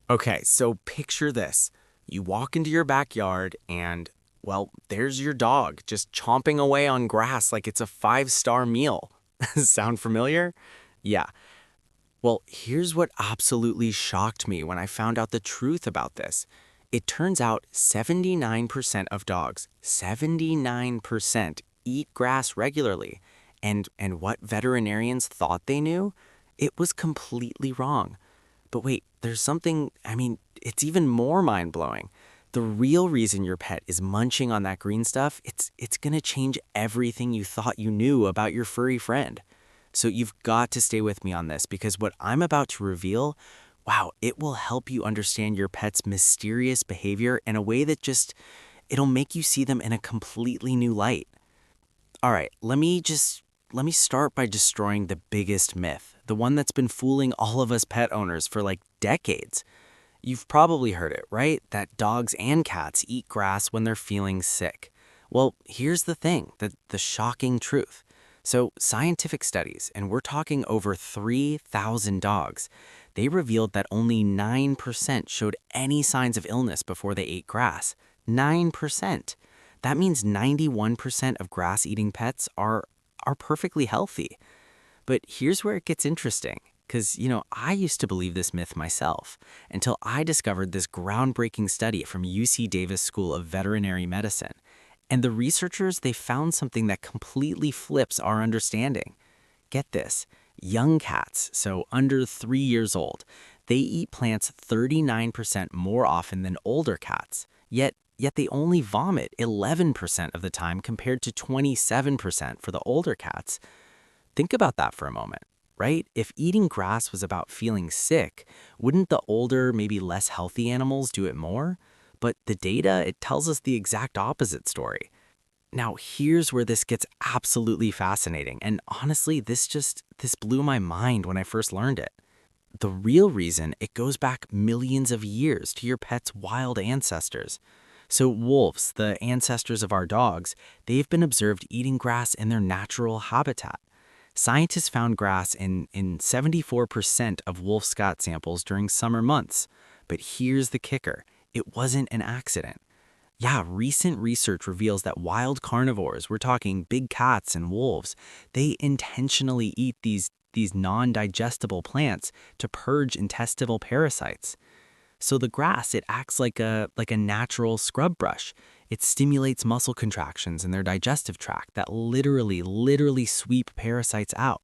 Okay, so picture this. You walk into your backyard and, well, there's your dog just chomping away on grass like it's a five-star meal. Sound familiar? Yeah. Well, here's what absolutely shocked me when I found out the truth about this. It turns out 79% of dogs, 79% eat grass regularly. And what veterinarians thought they knew? It was completely wrong. But wait, there's something, it's even more mind-blowing. The real reason your pet is munching on that green stuff, it's going to change everything you thought you knew about your furry friend. So you've got to stay with me on this because what I'm about to reveal, wow, it will help you understand your pet's mysterious behavior in a way that it'll make you see them in a completely new light. All right, let me start by destroying the biggest myth, the one that's been fooling all of us pet owners for like decades. You've probably heard it, right? That dogs and cats eat grass when they're feeling sick. Well, here's the thing, the shocking truth. So, scientific studies, and we're talking over 3,000 dogs, they revealed that only 9% showed any signs of illness before they ate grass. 9%. That means 91% of grass-eating pets are perfectly healthy. But here's where it gets interesting. Because, I used to believe this myth myself until I discovered this groundbreaking study from UC Davis School of Veterinary Medicine. And the researchers, they found something that completely flips our understanding. Get this, young cats, so under 3 years old, they eat plants 39% more often than older cats. Yet they only vomit 11% of the time compared to 27% for the older cats. Think about that for a moment, right? If eating grass was about feeling sick, wouldn't the older, maybe less healthy animals do it more? But the data, it tells us the exact opposite story. Now, here's where this gets absolutely fascinating. And honestly, this blew my mind when I first learned it. The real reason, it goes back millions of years to your pet's wild ancestors. So wolves, the ancestors of our dogs, they've been observed eating grass in their natural habitat. Scientists found grass in 74% of wolf scat samples during summer months. But here's the kicker. It wasn't an accident. Yeah, recent research reveals that wild carnivores, we're talking big cats and wolves, they intentionally eat these non-digestible plants to purge intestinal parasites. So the grass, it acts like a natural scrub brush. It stimulates muscle contractions in their digestive tract that literally sweep parasites out.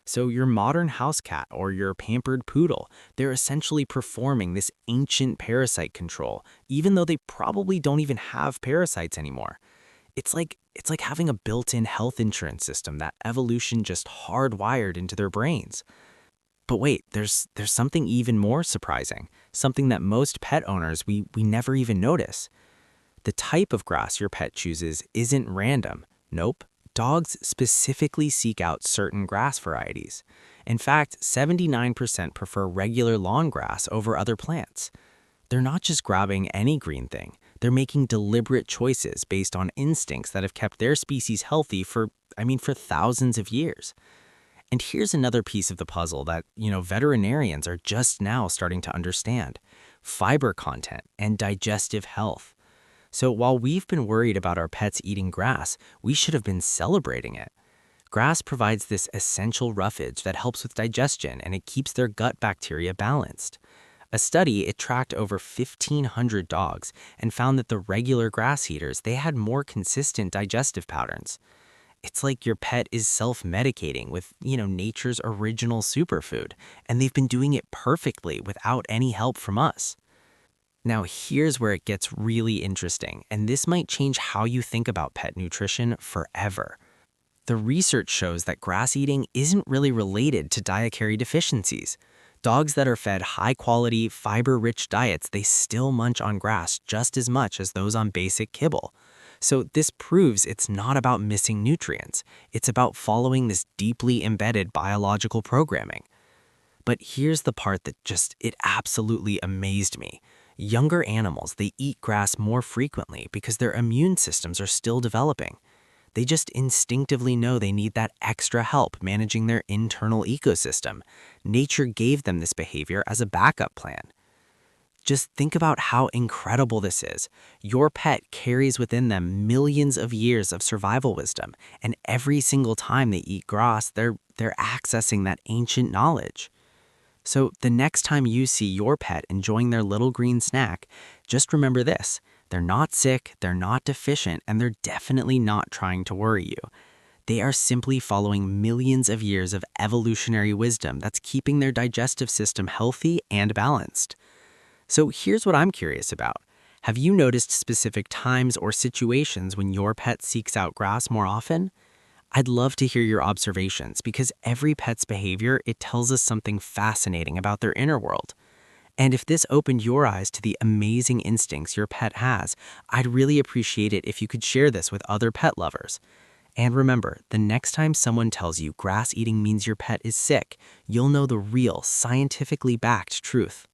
So your modern house cat or your pampered poodle, they're essentially performing this ancient parasite control, even though they probably don't even have parasites anymore. It's like having a built-in health insurance system that evolution just hardwired into their brains. But wait, there's something even more surprising, something that most pet owners we never even notice. The type of grass your pet chooses isn't random. Nope. Dogs specifically seek out certain grass varieties. In fact, 79% prefer regular lawn grass over other plants. They're not just grabbing any green thing. They're making deliberate choices based on instincts that have kept their species healthy for thousands of years. And here's another piece of the puzzle that, veterinarians are just now starting to understand: fiber content and digestive health. So while we've been worried about our pets eating grass, we should have been celebrating it. Grass provides this essential roughage that helps with digestion and it keeps their gut bacteria balanced. A study, it tracked over 1,500 dogs and found that the regular grass eaters, they had more consistent digestive patterns. It's like your pet is self-medicating with, nature's original superfood, and they've been doing it perfectly without any help from us. Now, here's where it gets really interesting, and this might change how you think about pet nutrition forever. The research shows that grass eating isn't really related to dietary deficiencies. Dogs that are fed high-quality, fiber-rich diets, they still munch on grass just as much as those on basic kibble. So this proves it's not about missing nutrients. It's about following this deeply embedded biological programming. But here's the part that it absolutely amazed me. Younger animals, they eat grass more frequently because their immune systems are still developing. They just instinctively know they need that extra help managing their internal ecosystem. Nature gave them this behavior as a backup plan. Just think about how incredible this is. Your pet carries within them millions of years of survival wisdom, and every single time they eat grass, they're accessing that ancient knowledge. So the next time you see your pet enjoying their little green snack, just remember this. They're not sick, they're not deficient, and they're definitely not trying to worry you. They are simply following millions of years of evolutionary wisdom that's keeping their digestive system healthy and balanced. So here's what I'm curious about. Have you noticed specific times or situations when your pet seeks out grass more often? I'd love to hear your observations because every pet's behavior, it tells us something fascinating about their inner world. And if this opened your eyes to the amazing instincts your pet has, I'd really appreciate it if you could share this with other pet lovers. And remember, the next time someone tells you grass eating means your pet is sick, you'll know the real, scientifically backed truth.